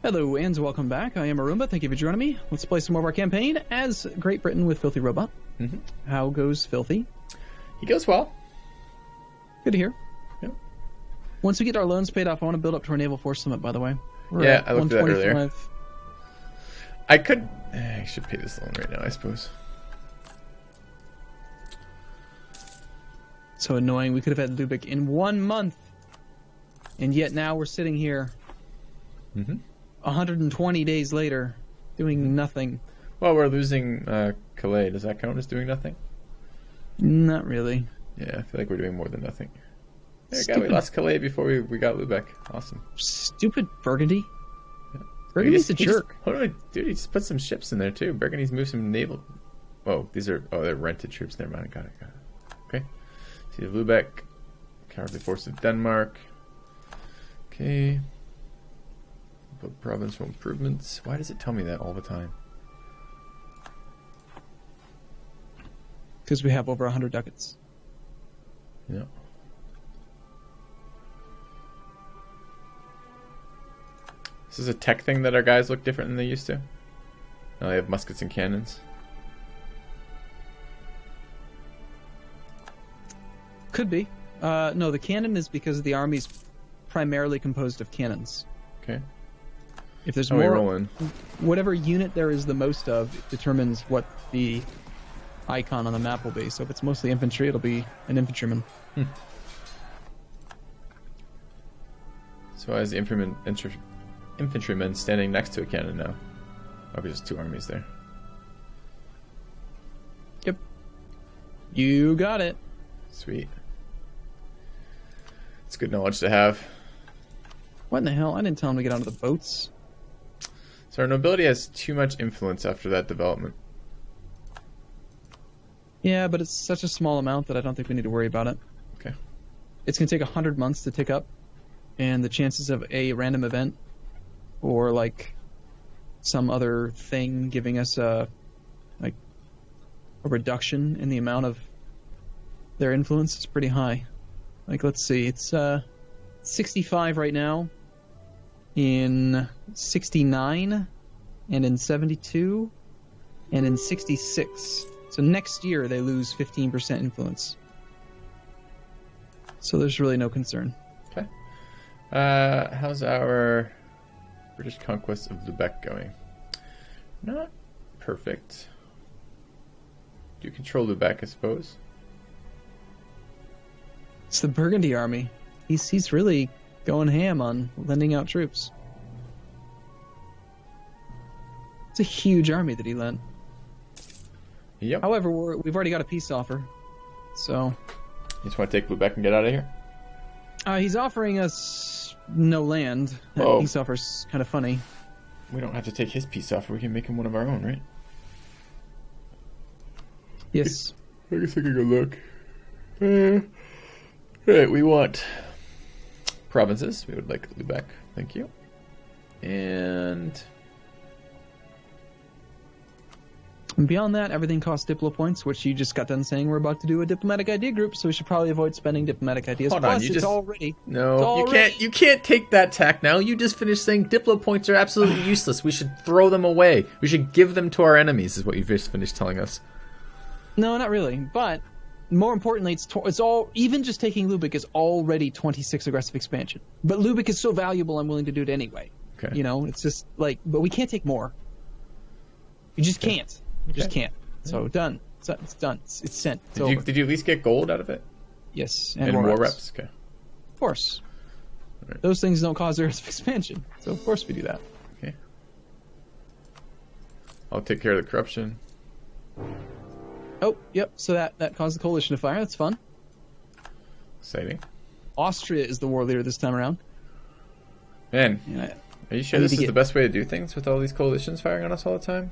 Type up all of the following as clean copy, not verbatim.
Hello, and welcome back. I am Arumba. Thank you for joining me. Let's play some more of our campaign as Great Britain with FilthyRobot. Mm-hmm. How goes Filthy? He goes well. Good to hear. Yep. Once we get our loans paid off, I want to build up to our Naval Force Summit, by the way. Yeah, I looked at that earlier. I should pay this loan right now, I suppose. So annoying. We could have had Lubeck in 1 month. And yet now we're sitting here 120 days later doing nothing. Well, we're losing Calais. Does that count as doing nothing? Not really. Yeah, I feel like we're doing more than nothing. There we go. We lost Calais before we got Lubeck. Awesome. Stupid Burgundy. Yeah. Burgundy's a jerk. Dude, he just put some ships in there too. Burgundy's moved some naval. Oh, they're rented troops. Never mind. Got it. Okay. See Lubeck, cowardly force of Denmark. Okay. Provincial improvements. Why does it tell me that all the time? Because we have over 100 ducats. Yeah. This is a tech thing that our guys look different than they used to. Now they have muskets and cannons. Could be. No, the cannon is because the army's primarily composed of cannons. Okay. If there's more, rolling. Whatever unit there is the most of determines what the icon on the map will be. So if it's mostly infantry, it'll be an infantryman. So as the infantryman standing next to a cannon now. Oh, there's two armies there. Yep. You got it. Sweet. It's good knowledge to have. What in the hell? I didn't tell him to get onto the boats. So our nobility has too much influence after that development. Yeah, but it's such a small amount that I don't think we need to worry about it. Okay. It's going to take 100 months to tick up, and the chances of a random event or like some other thing giving us a reduction in the amount of their influence is pretty high. Like, let's see, it's 65 right now, in 69, and in 72, and in 66. So next year they lose 15% influence. So there's really no concern. Okay. How's our British conquest of Lubeck going? Not perfect. Do you control Lubeck, I suppose? It's the Burgundy army. He's really going ham on lending out troops. It's a huge army that he lent. Yep. However, we've already got a peace offer, so... You just want to take Lubeck and get out of here? He's offering us no land. That peace offer's kind of funny. We don't have to take his peace offer. We can make him one of our own, right? Yes. I guess I could go look. Right, we want provinces. We would like Lubeck. Thank you. And beyond that, everything costs diplo points, which you just got done saying we're about to do a diplomatic idea group, so we should probably avoid spending diplomatic ideas. Hold Plus, on, it's already... No, you can't take that tack now. You just finished saying diplo points are absolutely useless. We should throw them away. We should give them to our enemies, is what you just finished telling us. No, not really, but... More importantly, it's all, even just taking Lubeck is already 26 aggressive expansion. But Lubeck is so valuable, I'm willing to do it anyway. Okay. You know, it's just like, but we can't take more. You just can't. You just can't. So done. It's done. It's sent. Did you at least get gold out of it? Yes. And war reps? Okay. Of course. Right. Those things don't cause aggressive expansion. So of course we do that. Okay. I'll take care of the corruption. Oh, yep. So that caused the coalition to fire. That's fun. Exciting. Austria is the war leader this time around. Man, are you sure this is the best way to do things with all these coalitions firing on us all the time?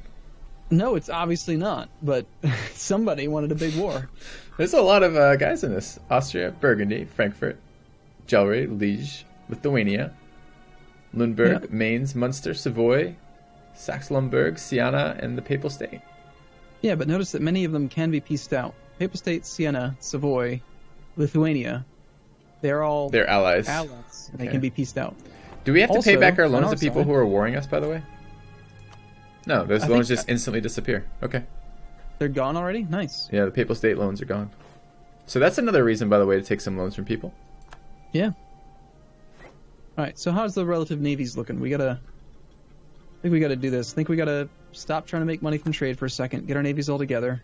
No, it's obviously not. But somebody wanted a big war. There's a lot of guys in this. Austria, Burgundy, Frankfurt, Gelre, Liege, Lithuania, Lundberg, Mainz, Munster, Savoy, Saxe-Lauenburg, Siena, and the Papal State. Yeah, but notice that many of them can be pieced out. Papal State, Siena, Savoy, Lithuania, they're allies. They're allies. And they can be pieced out. Do we have to pay Also, back our on loans our to people side- who are warring us, by the way? No, those I loans think- just instantly disappear. Okay. They're gone already? Nice. Yeah, the Papal State loans are gone. So that's another reason, by the way, to take some loans from people. Yeah. Alright, so how's the relative navies looking? I think we gotta do this. I think we gotta stop trying to make money from trade for a second, get our navies all together.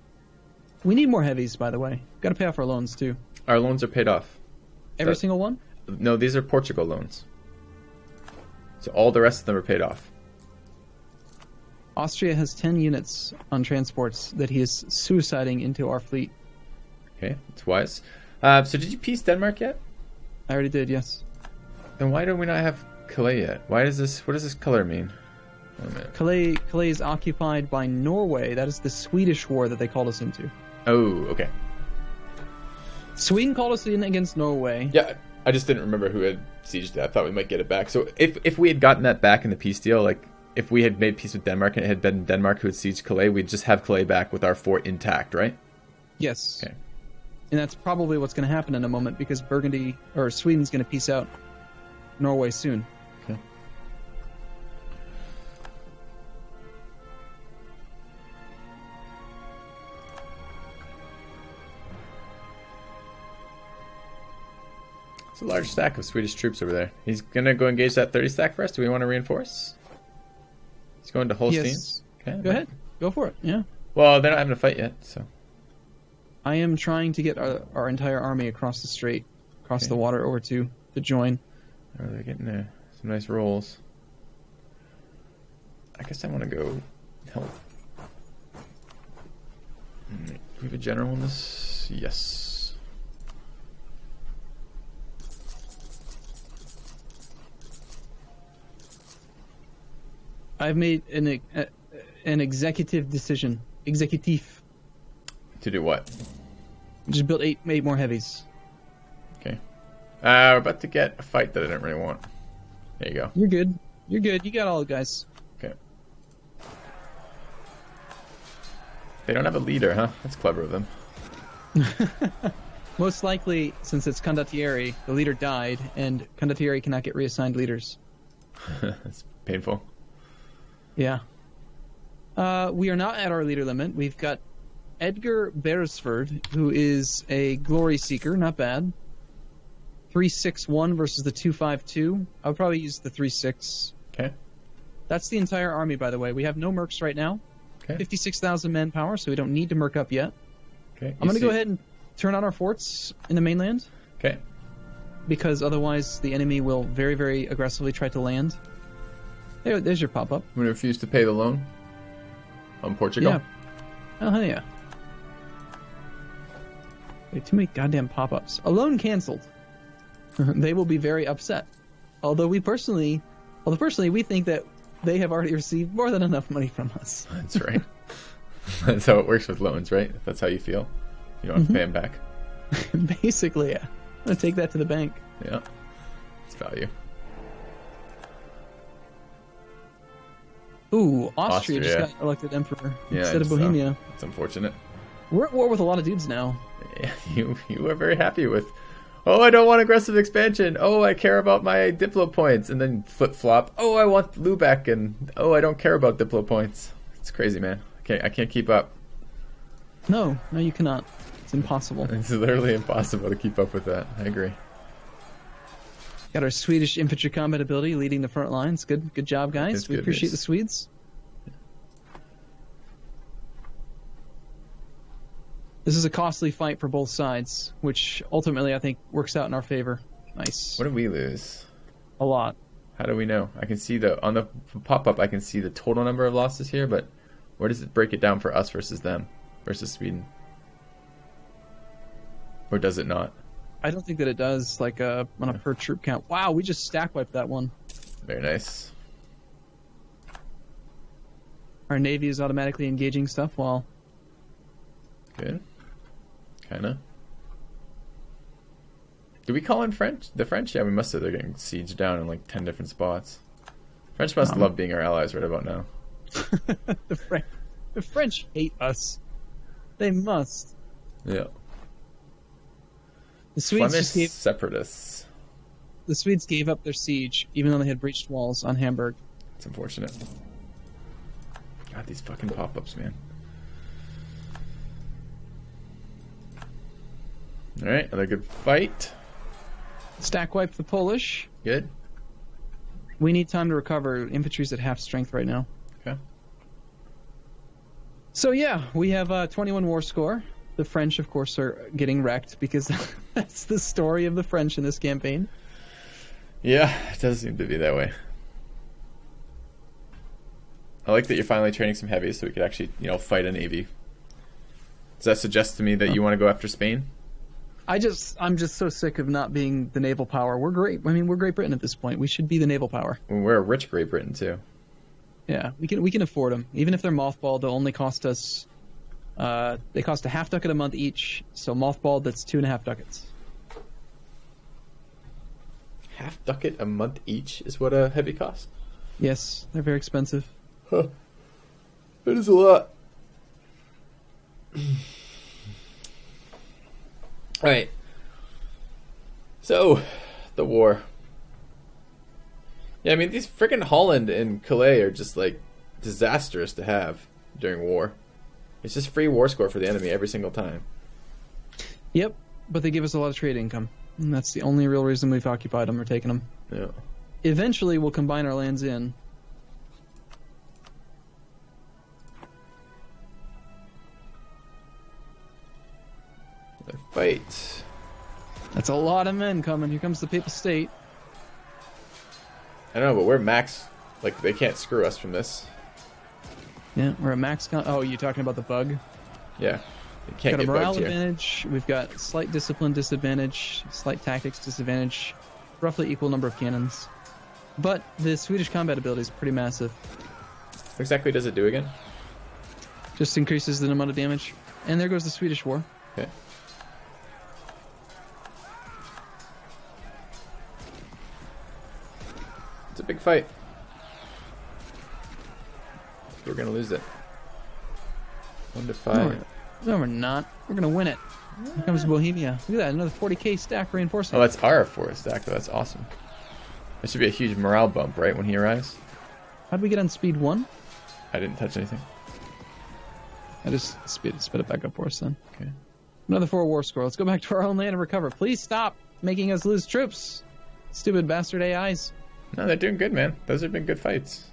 We need more heavies, by the way. Gotta pay off our loans, too. Our loans are paid off. Every single one? No, these are Portugal loans. So all the rest of them are paid off. Austria has 10 units on transports that he is suiciding into our fleet. Okay, that's wise. So did you peace Denmark yet? I already did, yes. Then why do we not have Calais yet? What does this color mean? Wait a minute. Calais is occupied by Norway. That is the Swedish war that they called us into. Oh, okay. Sweden called us in against Norway. Yeah, I just didn't remember who had sieged it. I thought we might get it back. So if we had gotten that back in the peace deal, like if we had made peace with Denmark and it had been Denmark who had sieged Calais, we'd just have Calais back with our fort intact, right? Yes. Okay. And that's probably what's going to happen in a moment because Sweden's going to peace out Norway soon. Okay. It's a large stack of Swedish troops over there. He's gonna go engage that 30 stack for us. Do we want to reinforce? He's going to Holstein. Yes. Okay. Go ahead. Go for it. Yeah. Well, they're not having a fight yet, so. I am trying to get our entire army across the strait, across the water over to join. Oh, they're getting some nice rolls. I guess I want to go help. Do we have a general in this? Yes. I've made an executive decision. Executive. To do what? Just built eight more heavies. Okay. We're about to get a fight that I didn't really want. There you go. You're good. You're good. You got all the guys. Okay. They don't have a leader, huh? That's clever of them. Most likely, since it's condottieri, the leader died, and condottieri cannot get reassigned leaders. That's painful. Yeah. We are not at our leader limit. We've got Edgar Beresford, who is a glory seeker. Not bad. 361 versus the 252. I would probably use the 36. Okay. That's the entire army, by the way. We have no mercs right now. Okay. 56,000 manpower, so we don't need to merc up yet. Okay. I'm going to go ahead and turn on our forts in the mainland, Okay. because otherwise the enemy will very, very aggressively try to land. There's your pop-up. I'm going to refuse to pay the loan on Portugal. Yeah. Oh, hell yeah. Too many goddamn pop-ups. A loan canceled. They will be very upset. Although personally, we think that they have already received more than enough money from us. That's right. That's how it works with loans, right? If that's how you feel. You don't have to pay them back. Basically, yeah. I'm going to take that to the bank. Yeah. It's value. Ooh, Austria just Austria. got elected emperor Yeah, instead of so Bohemia. it's unfortunate. We're at war with a lot of dudes now. Yeah, you are very happy with, oh, I don't want aggressive expansion. Oh, I care about my Diplo points. And then flip-flop. Oh, I want Lubeck. And, oh, I don't care about Diplo points. It's crazy, man. I can't keep up. No, you cannot. It's impossible. It's literally impossible to keep up with that. I agree. Got our Swedish infantry combat ability leading the front lines. Good job, guys. It's We good appreciate news. the Swedes. This is a costly fight for both sides, which ultimately I think works out in our favor. Nice. What did we lose? A lot. How do we know? I can see on the pop-up, I can see the total number of losses here, but where does it break it down for us versus them, versus Sweden? Or does it not? I don't think that it does, like on a per troop count. Wow, we just stack wiped that one. Very nice. Our navy is automatically engaging stuff while... Good. Kinda. Do we call in French? The French? Yeah, we must have. They're getting sieged down in like 10 different spots. French must love being our allies right about now. The French hate us. They must. Yeah. The Swedes Flemish just gave... separatists. the Swedes gave up their siege, even though they had breached walls on Hamburg. It's unfortunate. God, these fucking pop-ups, man. Alright, another good fight. Stack wipe the Polish. Good. We need time to recover. Infantry's at half strength right now. Okay. So yeah, we have 21 war score. The French, of course, are getting wrecked because that's the story of the French in this campaign. Yeah, it does seem to be that way. I like that you're finally training some heavies so we could actually, fight a navy. Does that suggest to me that you want to go after Spain? I'm just so sick of not being the naval power. We're great. I mean, we're Great Britain at this point. We should be the naval power. Well, we're a rich Great Britain too. Yeah, we can afford them. Even if they're mothballed, they'll only cost us. They cost a half ducat a month each. So mothballed, that's 2.5 ducats. Half ducat a month each is what a heavy costs? Yes, they're very expensive. Huh. That is a lot. Alright. So, the war. Yeah, I mean, these freaking Holland and Calais are just, disastrous to have during war. It's just free war score for the enemy every single time. Yep, but they give us a lot of trade income. And that's the only real reason we've occupied them or taken them. Yeah. Eventually, we'll combine our lands in. The fight. That's a lot of men coming. Here comes the Papal State. I don't know, but we're max. They can't screw us from this. Yeah, we're at max. Oh, you're talking about the bug? Yeah. They can't We've got a get morale bugged here. advantage. We've got slight discipline disadvantage, slight tactics disadvantage, roughly equal number of cannons. But the Swedish combat ability is pretty massive. What exactly does it do again? Just increases the amount of damage. And there goes the Swedish war. Okay. It's a big fight. We're gonna lose it. 1 to 5. No, we're not. We're going to win it. Here comes Bohemia. Look at that, another 40k stack Oh, reinforcement. that's our forest stack, though. That's awesome. That should be a huge morale bump, right, when he arrives? How'd we get on speed 1? I didn't touch anything. I just spit it back up for us then. Okay. Another 4 war score. Let's go back to our own land and recover. Please stop making us lose troops. Stupid bastard AIs. No, they're doing good, man. Those have been good fights.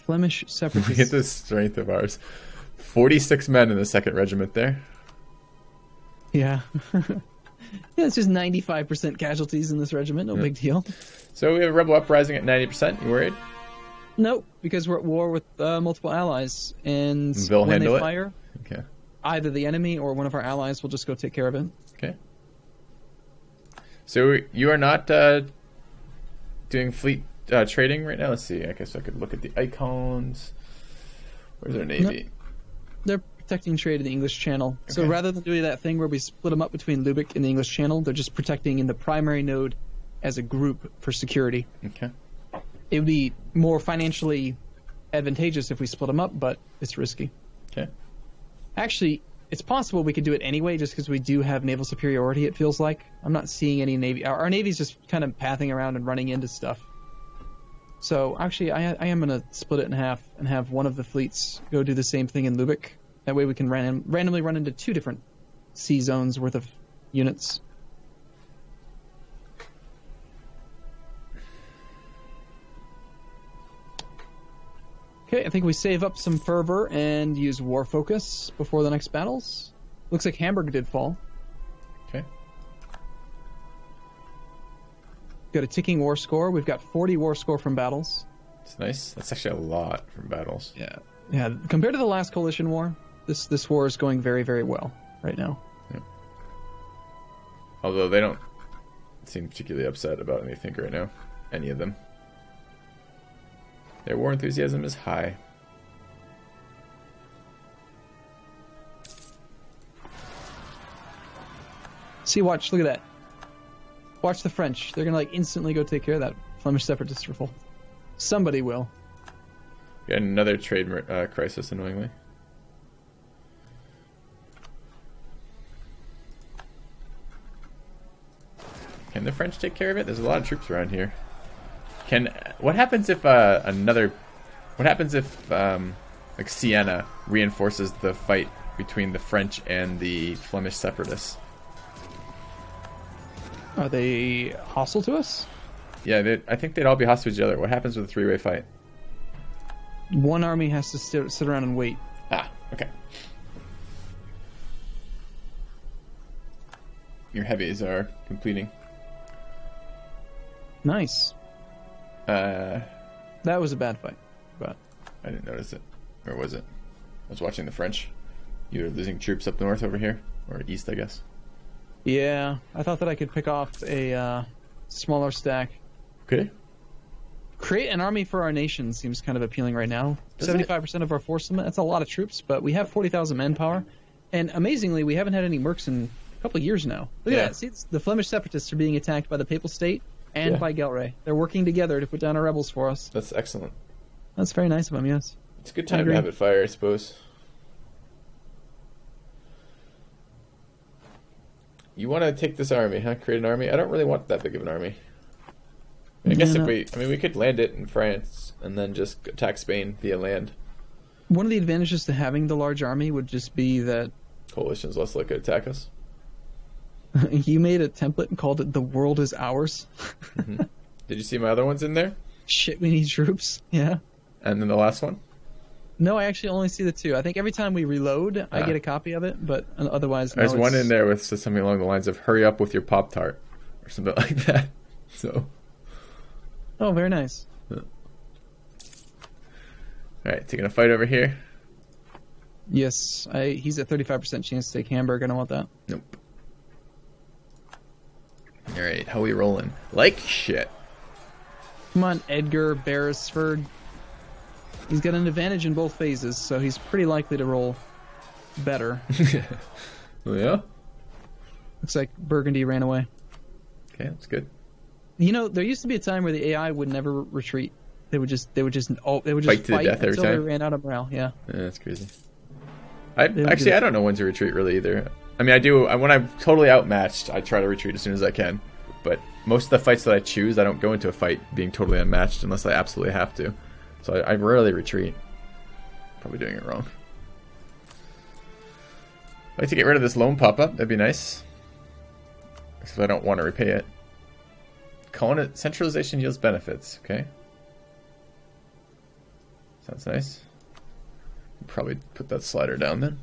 Flemish Look at separatists. the strength of ours. 46 men in the 2nd Regiment there. Yeah. Yeah, it's just 95% casualties in this regiment. No big deal. So we have a rebel uprising at 90%. You worried? Nope, because we're at war with multiple allies. And They'll when handle they it? fire, Okay. either the enemy or one of our allies will just go take care of it. Okay. So you are not doing fleet trading right now? Let's see. I guess I could look at the icons. Where's our navy? They're protecting trade in the English Channel. So Okay. rather than doing that thing where we split them up between Lubeck and the English Channel, they're just protecting in the primary node as a group for security. Okay. It would be more financially advantageous if we split them up, but it's risky. Okay. Actually, it's possible we could do it anyway, just because we do have naval superiority, it feels like. I'm not seeing any navy. Our navy's just kind of pathing around and running into stuff. So, actually, I am going to split it in half and have one of the fleets go do the same thing in Lubeck. That way we can randomly run into 2 different sea zones worth of units. Okay, I think we save up some fervor and use war focus before the next battles. Looks like Hamburg did fall. Okay. Got a ticking war score. We've got 40 war score from battles. It's nice. That's actually a lot from battles. Yeah. Yeah, compared to the last coalition war, this war is going very, very well right now. Yeah. Although they don't seem particularly upset about anything right now. Any of them. Their war enthusiasm is high. See, watch, look at that. Watch the French. They're going to instantly go take care of that Flemish separatist revolt. Somebody will. We got another trade crisis, annoyingly. Okay. Can the French take care of it? There's a lot of troops around here. What happens if like Siena reinforces the fight between the French and the Flemish separatists? Are they hostile to us? Yeah, I think they'd all be hostile to each other. What happens with a three-way fight? One army has to sit around and wait. Ah, okay. Your heavies are completing. Nice. That was a bad fight, but I didn't notice it. Or was it? I was watching the French. You were losing troops up north over here, or east, I guess. Yeah, I thought that I could pick off a smaller stack. Okay. Create an army for our nation seems kind of appealing right now. 75% of our force limit. That's a lot of troops, but we have 40,000 manpower, and amazingly, we haven't had any mercs in a couple of years now. Look at that. See, the Flemish separatists are being attacked by the Papal State and by Gelre. They're working together to put down our rebels for us. That's excellent. That's very nice of them, yes. It's a good time to have it fire, I suppose. You want to take this army, huh? Create an army? I don't really want that big of an army. I guess we could land it in France and then just attack Spain via land. One of the advantages to having the large army would just be that coalition's less likely to attack us. You made a template and called it "The World Is Ours." Mm-hmm. Did you see my other ones in there? Shit, we need troops. Yeah. And then the last one? No, I actually only see the two. I think every time we reload, I get a copy of it, but otherwise, there's one in there with something along the lines of "Hurry up with your Pop-Tart" or something like that. So. Oh, very nice. All right, taking a fight over here. Yes, he's at 35% chance to take Hamburg. I don't want that. Nope. All right, how we rolling? Like shit. Come on, Edgar Beresford. He's got an advantage in both phases, so he's pretty likely to roll better. Oh, yeah? Looks like Burgundy ran away. Okay, that's good. You know, there used to be a time where the AI would never retreat. They would just fight to the death every until time. they ran out of morale. Yeah, that's crazy. I don't know when to retreat really either. I mean, I do. When I'm totally outmatched, I try to retreat as soon as I can. But most of the fights that I choose, I don't go into a fight being totally unmatched unless I absolutely have to. So I rarely retreat. Probably doing it wrong. I'd like to get rid of this loan pop-up. That'd be nice. Because I don't want to repay it. Centralization yields benefits. Okay. Sounds nice. Probably put that slider down then.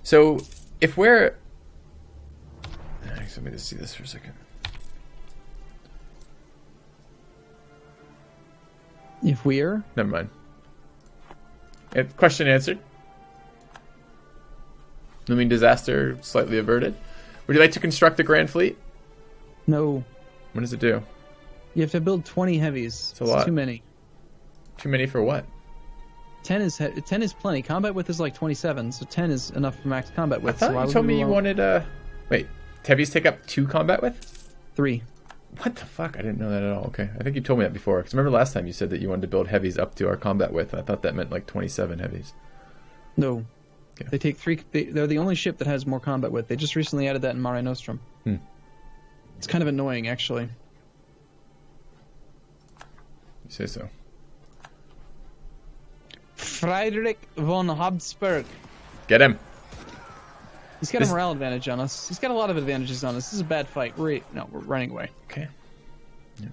So if we're... Let me just see this for a second. If we're... Never mind. Question answered. Looming disaster slightly averted. Would you like to construct a Grand Fleet? No. What does it do? You have to build 20 heavies. It's a lot. Too many. Too many for what? 10 is plenty. Combat width is like 27, so 10 is enough for max combat width. I thought you told me you wanted... Wait, heavies take up 2 combat width? 3. What the fuck? I didn't know that at all. Okay, I think you told me that before. Because remember last time you said that you wanted to build heavies up to our combat width. I thought that meant like 27 heavies. No. Okay. They take 3... They're the only ship that has more combat width. They just recently added that in Mare Nostrum. It's kind of annoying, actually. You say so. Friedrich von Habsburg. Get him. He's got a morale advantage on us. He's got a lot of advantages on us. This is a bad fight. We're running away. Okay. Yeah.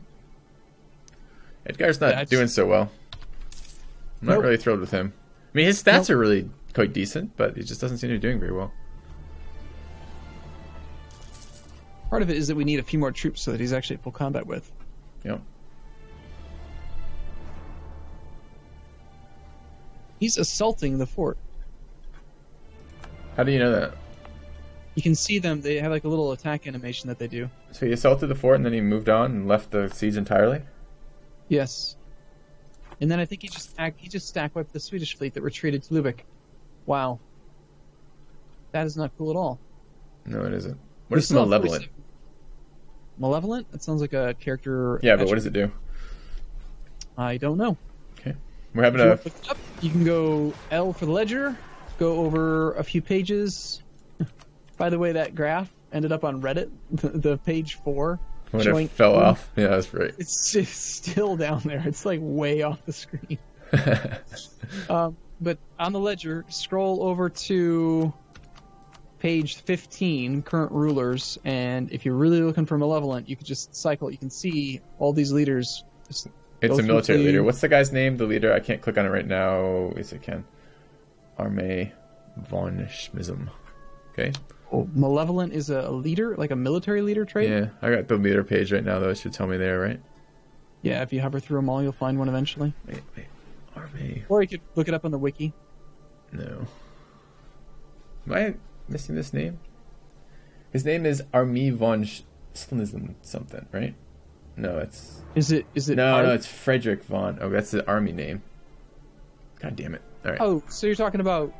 Edgar's not doing so well. I'm not really thrilled with him. I mean, his stats are really quite decent, but he just doesn't seem to be doing very well. Part of it is that we need a few more troops so that he's actually at full combat with. Yep. He's assaulting the fort. How do you know that? You can see them. They have like a little attack animation that they do. So he assaulted the fort and then he moved on and left the siege entirely? Yes. And then I think he just stack wiped the Swedish fleet that retreated to Lübeck. Wow. That is not cool at all. No, it isn't. What is Malevolent? Malevolent? That sounds like a character... Yeah, but what does it do? I don't know. Okay. We're having a... You can go L for the ledger, go over a few pages. By the way, that graph ended up on Reddit, the page 4. When showing it fell off. Yeah, that's right. It's just still down there. It's like way off the screen. But on the ledger, scroll over to page 15, current rulers, and if you're really looking for malevolent, you can just cycle. You can see all these leaders. It's a military leader. What's the guy's name? The leader? I can't click on it right now. Yes, I can. Arme von Schmism. Okay. Oh, malevolent is a leader, like a military leader trait? Yeah, I got the leader page right now, though. It should tell me there, right? Yeah, if you hover through them all, you'll find one eventually. Wait. Arme. Or you could look it up on the wiki. No. Am I missing this name? His name is Arme von Schmism something, right? No, it's... Is it? No, it's Frederick von... Oh, that's the army name. God damn it. All right. Oh, so you're talking about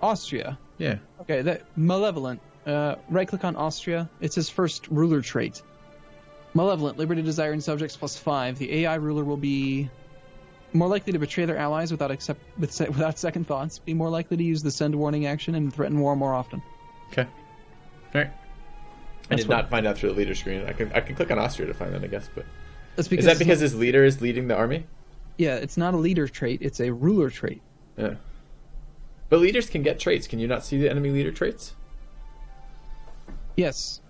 Austria. Yeah. Okay, that malevolent. Right-click on Austria. It's his first ruler trait. Malevolent, liberty, desire, and subjects +5. The AI ruler will be more likely to betray their allies without second thoughts. Be more likely to use the send warning action and threaten war more often. Okay. All right. I did not find out through the leader screen. I can click on Austria to find that, I guess. But is that because his leader is leading the army? Yeah, it's not a leader trait. It's a ruler trait. Yeah. But leaders can get traits. Can you not see the enemy leader traits? Yes.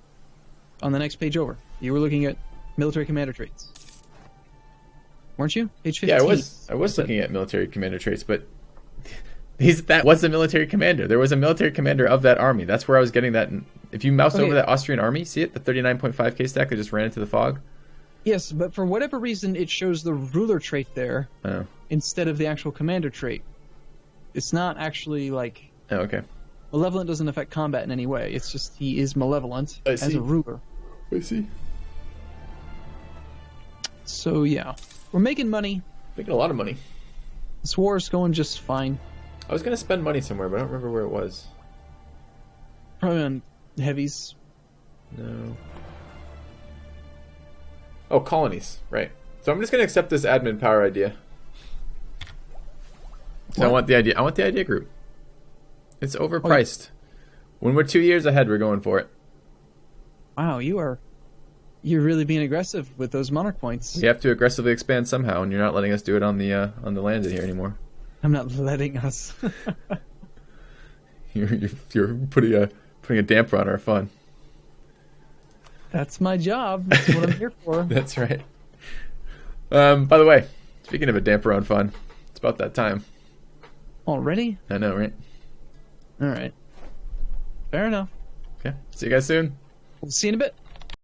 On the next page over. You were looking at military commander traits. Weren't you? Page 15. Yeah, I was looking at military commander traits, but that was a military commander. There was a military commander of that army. That's where I was getting that. If you mouse over that Austrian army, see it? The 39.5k stack that just ran into the fog? Yes, but for whatever reason, it shows the ruler trait there instead of the actual commander trait. It's not actually like... Oh, okay. Malevolent doesn't affect combat in any way. It's just he is malevolent as a ruler. I see. So, yeah. We're making money. Making a lot of money. This war is going just fine. I was going to spend money somewhere, but I don't remember where it was. Probably on heavies. No. Oh, colonies. Right. So I'm just going to accept this admin power idea. So I want the idea group. It's overpriced. When we're 2 years ahead, we're going for it. Wow, you're really being aggressive with those monarch points. We have to aggressively expand somehow, and you're not letting us do it on the land in here anymore. I'm not letting us. You're putting a damper on our fun. That's my job. That's what I'm here for. That's right. By the way, speaking of a damper on fun, it's about that time. Already? I know, right? All right. Fair enough. Okay. See you guys soon. We'll see you in a bit.